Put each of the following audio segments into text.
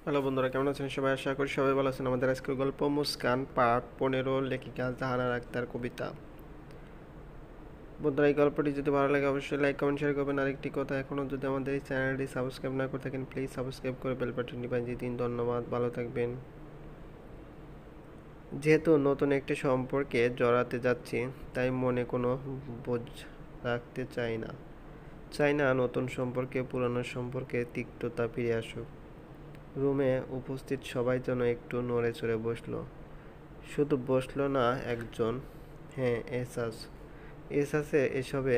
Hello বন্ধুরা, কেমন আছেন সবাই? আশা করি সবাই ভালো আছেন। আমাদের আজকের গল্প মুস্কান পার্ট 15, লেখিকা জাহানারা আক্তার, কবিতা। বন্ধুরা, এই গল্পটি যদি ভালো লাগে অবশ্যই লাইক কমেন্ট শেয়ার করবেন। আরেকটি কথা, এখনও যদি আমাদের এই চ্যানেলটি সাবস্ক্রাইব না করে থাকেন প্লিজ সাবস্ক্রাইব করে বেল বাটনটি বাজিয়ে দিন। ধন্যবাদ, ভালো থাকবেন। যেহেতু নতুন একটি সম্পর্কে জড়াতে যাচ্ছি, তাই মনে কোনো বোঝ রাখতে চাই না নতুন সম্পর্কে পুরানো সম্পর্কে তিক্ততা ফিরে আসুক। রুমে উপস্থিত সবাই যেন একটু নড়ে চড়ে বসলো। শুধু বসলো না একজন, হ্যাঁ এসাসের এসবে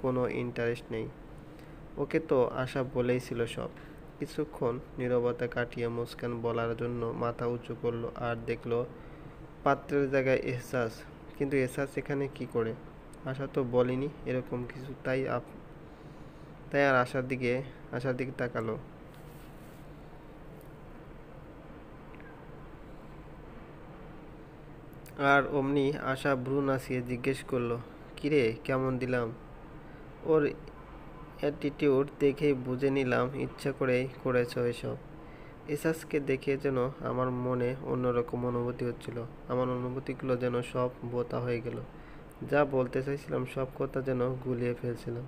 কোনো ইন্টারেস্ট নেই। ওকে তো আশা বলেই ছিল সব। কিছুক্ষণ নীরবতা কাটিয়ে মুস্কান বলার জন্য মাথা উঁচু করলো আর দেখলো পাত্রের জায়গায় এহসাস। কিন্তু এহসাস এখানে কি করে? আশা তো বলেনি এরকম কিছু, তাই আর আশার দিকে তাকালো। আর অমনি আশা ভ্রু নাচিয়ে জিজ্ঞেস করলো, কিরে কেমন দিলাম? ওর অ্যাটিটিউড দেখেই বুঝে নিলাম ইচ্ছা করেই করেছ এসব। এসাসকে দেখে যেন আমার মনে অন্যরকম অনুভূতি হচ্ছিল। আমার অনুভূতিগুলো যেন সব বোতা হয়ে গেল। যা বলতে চাইছিলাম সব কথা যেন গুলিয়ে ফেলছিলাম।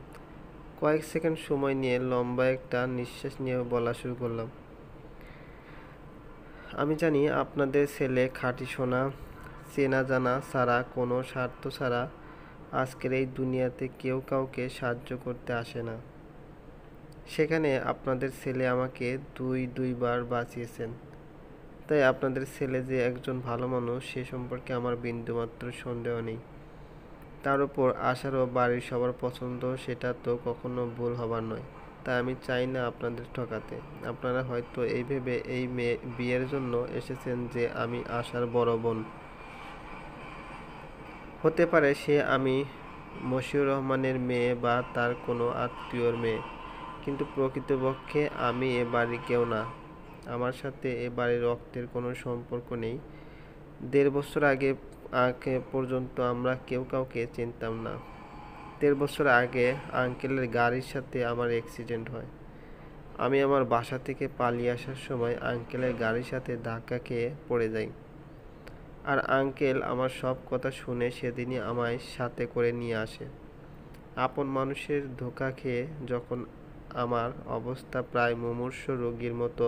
কয়েক সেকেন্ড সময় নিয়ে লম্বা একটা নিঃশ্বাস নিয়ে বলা শুরু করলাম। আমি জানি আপনাদের ছেলে খাঁটি সোনা, চেনা জানা ছাড়া, কোনো স্বার্থ ছাড়া আজকের এই দুনিয়াতে কেউ কাউকে সাহায্য করতে আসে না। সেখানে আপনাদের ছেলে আমাকে দুইবার বাঁচিয়েছেন। তাই আপনাদের ছেলে যে একজন ভালো মানুষ সে সম্পর্কে আমার বিন্দুমাত্র সন্দেহ নেই। তার উপর আশারও বাড়ির সবার পছন্দ, সেটা তো কখনো ভুল হবার নয়। তাই আমি চাই না আপনাদের ঠকাতে। আপনারা হয়তো এই ভেবে এই বিয়ের জন্য এসেছেন যে আমি আশার বড় বোন। হতে পারে সে আমি মশিউর রহমানের মেয়ে বা তার কোনো আত্মীয়র মেয়ে, কিন্তু প্রকৃতপক্ষে আমি এ বাড়ির কেউ না। আমার সাথে এ বাড়ির রক্তের কোনো সম্পর্ক নেই। 1.5 বছর আগে পর্যন্ত আমরা কেউ কাউকে চিনতাম না। 1.5 বছর আগে আঙ্কেলের গাড়ির সাথে আমার অ্যাক্সিডেন্ট হয়। আমি আমার বাসা থেকে পালিয়ে আসার সময় আঙ্কেলের গাড়ির সাথে ধাক্কা খেয়ে পড়ে যাই। আর আঙ্কেল আমার সব কথা শুনে সেদিনই আমায় সাথে করে নিয়ে আসে। আপন মানুষের ধোঁকা খেয়ে যখন আমার অবস্থা প্রায় মুমূর্ষু রোগীর মতো,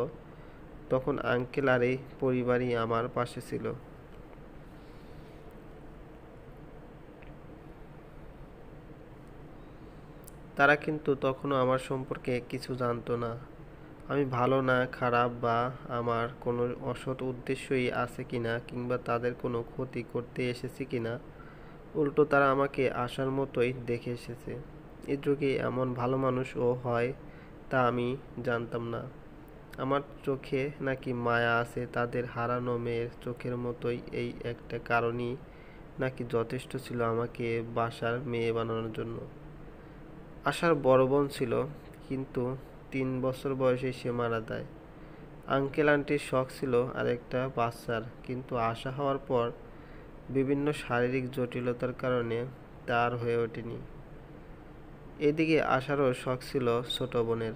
তখন আঙ্কেল আর এই পরিবারই আমার পাশে ছিল। তারা কিন্তু তখনও আমার সম্পর্কে কিছু জানতো না। আমি ভালো না খারাপ, বা আমার কোনো অসৎ উদ্দেশ্যই আছে কিনা, কিংবা তাদের কোনো ক্ষতি করতে এসেছি কিনা। উল্টো তারা আমাকে আসার মতোই দেখে এসেছে। এ যুগে এমন ভালো মানুষও হয় তা আমি জানতাম না। আমার চোখে নাকি মায়া আছে তাদের হারানো মেয়ের চোখের মতোই। এই একটা কারণই নাকি যথেষ্ট ছিল আমাকে বাসার মেয়ে বানানোর জন্য। আশার বড় বোন ছিল, কিন্তু 3 বছর বয়সে সে মারা যায়। আঙ্কেল আন্টির শখ ছিল আরেকটা বাচ্চার, কিন্তু আশা হওয়ার পর বিভিন্ন শারীরিক জটিলতার কারণে তার হয়ে ওঠেনি। এদিকে আশারও শখ ছিল ছোট বোনের।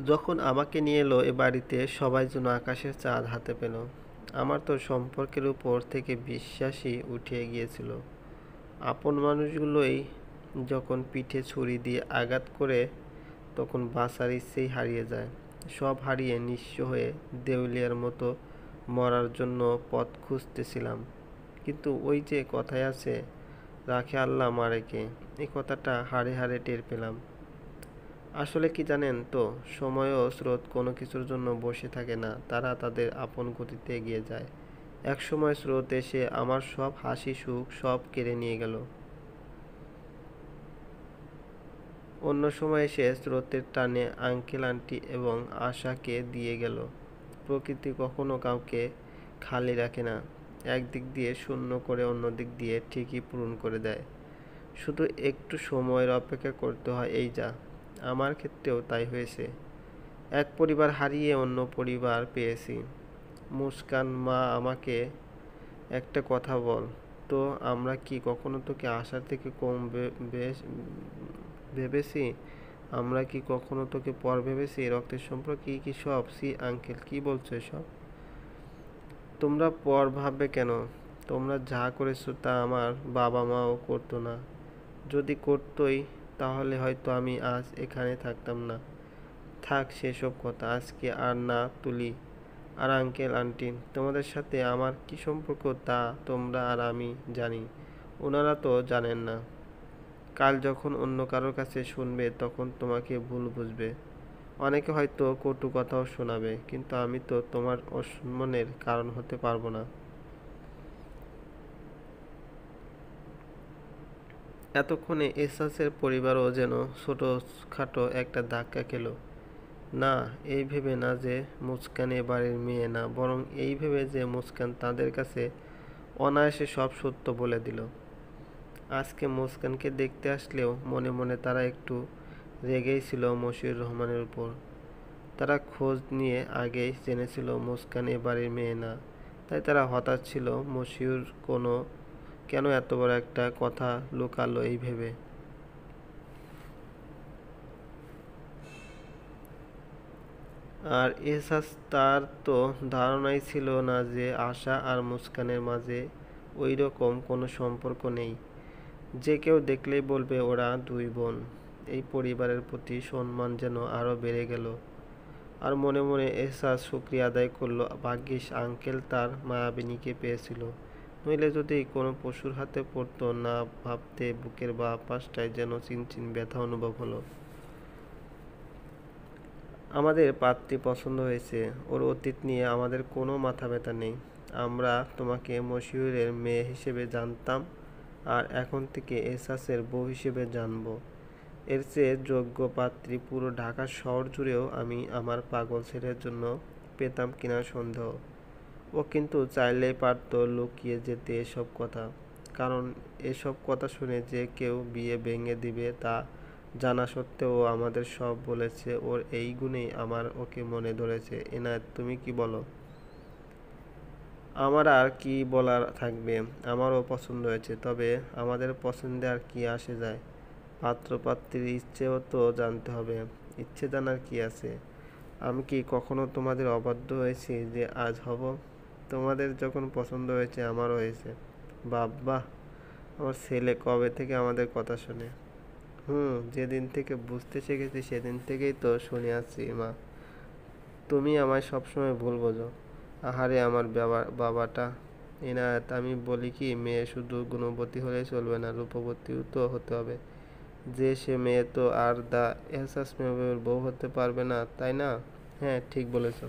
যখন আমাকে নিয়ে এলো এ বাড়িতে, সবাই যেন আকাশের চাঁদ হাতে পেল। আমার তো সম্পর্কের উপর থেকে বিশ্বাসই উঠে গিয়েছিল। আপন মানুষগুলোই যখন পিঠে ছুরি দিয়ে আঘাত করে, তখন বাঁচার ইচ্ছেই হারিয়ে যায়। সব হারিয়ে নিঃস্ব হয়ে দেউলিয়ার মতো মরার জন্য পথ খুঁজতেছিলাম। কিন্তু ওই যে কথায় আছে, রাখে আল্লাহ মারে কে, এই কথাটা হাড়ে হাড়ে টের পেলাম। আসলে কি জানেন তো, সময় ও স্রোত কোনো কিছুর জন্য বসে থাকে না, তারা তাদের আপন গতিতে এগিয়ে যায়। এক সময় স্রোত এসে আমার সব হাসি সুখ সব কেড়ে নিয়ে গেল। অন্য সময় এসে স্রোতের টানে আঙ্কেল আন্টি এবং আশাকে দিয়ে গেল। প্রকৃতি কখনো কাউকে খালি রাখে না। একদিক দিয়ে শূন্য করে অন্য দিক দিয়ে ঠিকই পূরণ করে দেয়। শুধু একটু সময়ের অপেক্ষা করতে হয়, এই যা। আমার ক্ষেত্রেও তাই হয়েছে। এক পরিবার হারিয়ে অন্য পরিবার পেয়েছি। মুস্কান, মা আমাকে একটা কথা বল, তো আমরা কি কখনো তোকে আশার থেকে কম ভেবেছি? আমরা কি কখনো তোকে পর ভেবেছি? রক্তের সম্পর্ক কি সব? সি আঙ্কেল, কি বলছো এসব? তোমরা পর ভাববে কেন? তোমরা যা করেছো তা আমার বাবা মাও করতো না। যদি করতোই তাহলে হয়তো আমি আজ এখানে থাকতাম না। থাক সেসব কথা, আজকে আর না তুলি। আর আঙ্কেল আন্টি, তোমাদের সাথে আমার কি সম্পর্ক তা তোমরা আর আমি জানি, ওনারা তো জানেন না। কাল যখন অন্য কারোর কাছে শুনবে তখন তোমাকে ভুল বুঝবে। অনেকে হয়তো কটু কথাও শোনাবে, কিন্তু আমি তো তোমার অসম্মানের কারণ হতে পারবো না। এতক্ষণে এসাসের পরিবারও যেন ছোটখাটো একটা ধাক্কা খেল। না, এই ভেবে না যে মুস্কান এ বাড়ির মেয়ে না, বরং এই ভেবে যে মুস্কান তাদের কাছে অনায়াসে সব সত্য বলে দিল। আজকে মুস্কানকে দেখতে আসলেও মনে মনে তারা একটু রেগেই ছিল মশিউর রহমানের উপর। তারা খোঁজ নিয়ে আগেই জেনেছিল মুস্কান এ বাড়ির মেয়ে না, তাই তারা হতাশ ছিল মশিউর কেন এত বড় একটা কথা লুকালো এই ভেবে। আর এহসাস তার তো ধারণাই ছিল না যে আশা আর মুস্কানের মাঝে ওই রকম কোনো সম্পর্ক নেই। যে কেউ দেখলেই বলবে ওরা দুই বোন। এই পরিবারের প্রতি সম্মান যেন আরও বেড়ে গেল। আর মনে মনে এহসাস শুকরিয়া আদায় করলো, ভাগ্যিস আঙ্কেল তার মায়াবিনীকে পেয়েছিল, নইলে যদি কোনো পশুর হাতে পড়তো না। ভাবতে বুকের বাঁ পাশটায় যেন চিনচিন ব্যথা অনুভব হলো। আমাদের পাত্রী পছন্দ হয়েছে, ওর অতীত নিয়ে আমাদের কোনো মাথা ব্যথা নেই। আমরা তোমাকে মশিউরের মেয়ে হিসেবে জানতাম, আর এখন থেকে এহসাসের বউ হিসেবে জানবো। এর চেয়ে যোগ্য পাত্রী পুরো ঢাকা শহর জুড়েও আমি আমার পাগল ছেলের জন্য পেতাম কিনা সন্দেহ। ও কিন্তু চাইলেই পারতো লুকিয়ে যেতে এসব কথা, কারণ এসব কথা শুনে যে কেউ বিয়ে ভেঙে দিবে তা জানা সত্ত্বেও ও আমাদের সব বলেছে। ওর এই গুণেই আমার ওকে মনে ধরেছে। এনায়েত, তুমি কি বলো? আমার আর কি বলার থাকবে? আমারও পছন্দ হয়েছে, তবে আমাদের পছন্দে আর কি আসে যায়? পাত্রপাত্রীর ইচ্ছেও তো জানতে হবে। ইচ্ছে জানার কি আছে? আমি কি কখনো তোমাদের অবাধ্য হয়েছি যে আজ হব? তোমাদের যখন পছন্দ হয়েছে আমারও হয়েছে। বাবা, আমার ছেলে কবে থেকে আমাদের কথা শোনে? যেদিন থেকে বুঝতে শিখেছি সেদিন থেকেই তো শুনে আসছি মা। তুমি আমায় সবসময় ভুল বোঝো। আহারে আমার বাবাটা। এনায়েত, আমি বলি কি, মেয়ে শুধু গুণবতী হলেই চলবে না, রূপবতীও তো হতে হবে। যে সে মেয়ে তো আর দা এহসাস মেহবুবের বউ হতে পারবে না, তাই না? হ্যাঁ, ঠিক বলেছ।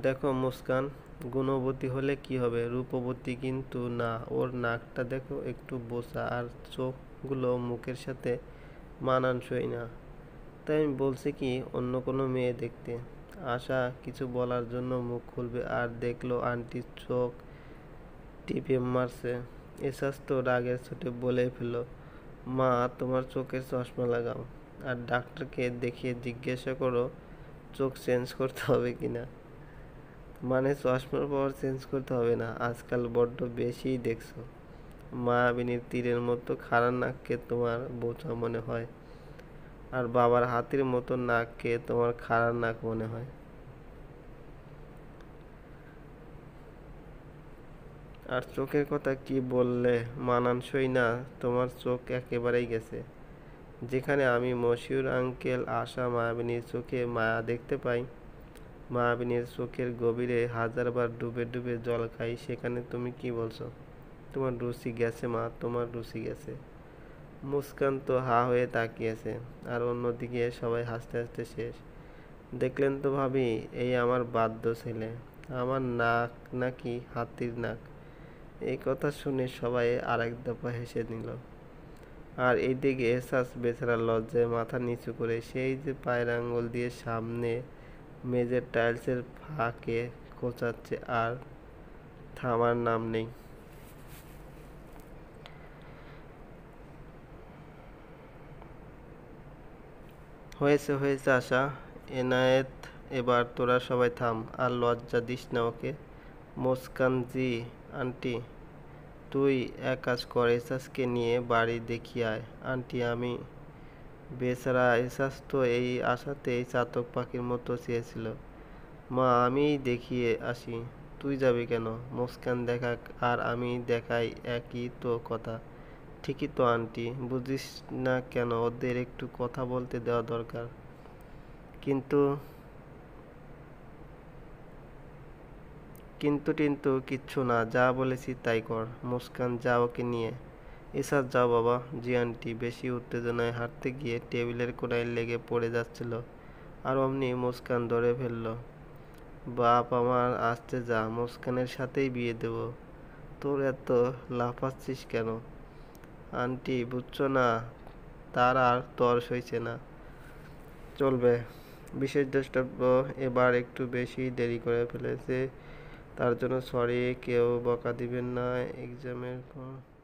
দেখো মুস্কান, গুণবতী হলে কি হবে, রূপবতী কিন্তু না। ওর নাকটা দেখো, একটু বোচা, আর চোখগুলো মুখের সাথে মানানসই না। তাই আমি বলছি কি, অন্য কোনো মেয়ে দেখতে। আশা কিছু বলার জন্য মুখ খুলবে, আর দেখলো আন্টি চোখ টিপে মারছে। এসাস তো রাগের চোটে বলেই ফেলল, মা তোমার চোখের চশমা লাগাও, আর ডাক্তারকে দেখিয়ে জিজ্ঞাসা করো চোখ চেঞ্জ করতে হবে কিনা। মানে চশমার পাওয়ার চেঞ্জ করতে হবে না? আজকাল বড্ড বেশিই দেখছো। মায়াবিনীর তীরের মতো খাড়া নাককে তোমার বোঝা মনে হয়, আর বাবার হাতির মতো নাককে তোমার খাড়া নাক মনে হয়। আর চোখের কথা কি বললে, মানানসই না। তোমার চোখ একেবারেই গেছে। যেখানে আমি মশিউর আঙ্কেল, আশা, মায়াবিনীর চোখে মায়া দেখতে পাই, মায়াবিনীর চোখের গভীরে হাজারবার ডুবে ডুবে জল খাই, সেখানে তুমি কি বলছো? তোমার রুচি গেছে মা, তোমার রুচি গেছে। মুস্কান তো হা হয়ে তাকিয়েছে, আর অন্যদিকে সবাই হাসতে হাসতে শেষ। দেখলেন তো ভাবি, এই আমার বাধ্য ছেলে। আমার নাক নাকি হাতির নাক? এই কথা শুনে সবাই আরেক দফা হেসে নিল। আর এইদিকে এহসাস বেচারা লজ্জায় মাথা নিচু করে সেই যে পায়ের আঙ্গুল দিয়ে সামনে মেঝের টাইলসের ফাঁকে খোঁচাচ্ছে, আর থামার নাম নেই। হয়েছে হয়েছে আশা, এনায়েত, এবার তোরা সবাই থাম, আর লজ্জা দিস না ওকে। মুস্কান, জি আন্টি। তুই এক কাজ কর, এসাজকে নিয়ে বাড়ি দেখিয়ে আয়। আন্টি আমি? বেচারা এসাজ তো এই আশাতেই চাতক পাখির মতো চেয়েছিল। মা আমিই দেখিয়ে আসি। তুই যাবি কেন? মুস্কান দেখাক আর আমি দেখাই, একই তো কথা। ঠিকই তো আন্টি, বুঝিস না কেন? ওদের একটু কথা বলতে দেওয়া দরকার। কিন্তু কিন্তু টিন্তু কিচ্ছু না, যা বলেছি তাই কর। মুস্কান, যা ওকে নিয়ে। এসাজ যাও বাবা। জি আন্টি। বেশি উত্তেজনায় হাঁটতে গিয়ে টেবিলের কোণায় লেগে পড়ে যাচ্ছিল, আর অমনি মুস্কান ধরে ফেলল। বাপ আমার, আসতে যা, মুস্কানের সাথেই বিয়ে দেব। তোর এত লাফাচ্ছিস কেন? আন্টি বুঝছো না, তার আর তর সইছে না। চলবে। বিশেষ দ্রষ্টব্য, এবার একটু বেশি দেরি করে ফেলেছে, তার জন্য সরি। কেউ বকা দিবেন না। এক্সামের পর